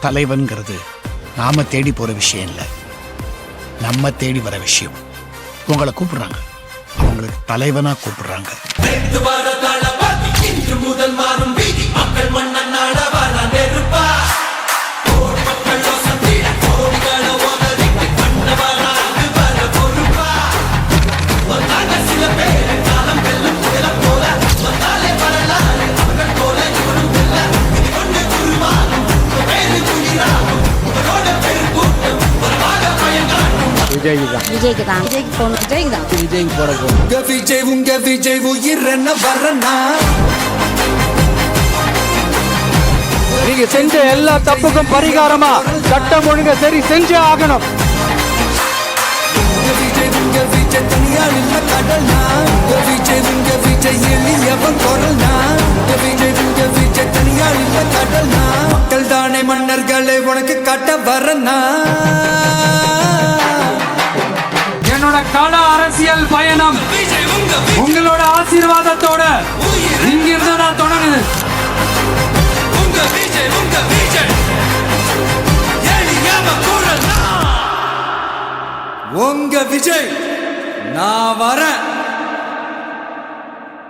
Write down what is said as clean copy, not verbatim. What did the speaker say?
தலைவன்கிறது நாம தேடி போற விஷயம் இல்லை, நம்ம தேடி வர விஷயம். உங்களை கூப்பிடுறாங்க, அவங்களுக்கு தலைவனா கூப்பிடுறாங்க. விஜய்க்கு போட விஜய் உயிர் என்ன வரனா. நீங்க செஞ்ச எல்லா தப்புக்கும் பரிகாரமா சட்டம் ஒழுங்க சரி செஞ்சே ஆகணும். விஜய் தனியால் இல்ல கடல்னா, விஜய் எளியவன் குரல்னா. விஜய் தனியால் இல்ல கடல்னா, மக்கள் தானே மன்னர்களை உனக்கு காட்ட வரனா. என்னோட கால அரசியல் பயணம் உங்களோட ஆசீர்வாதத்தோட இங்கிருந்து நான் தொடங்குது. உங்க விஜய் நான் வரேன்.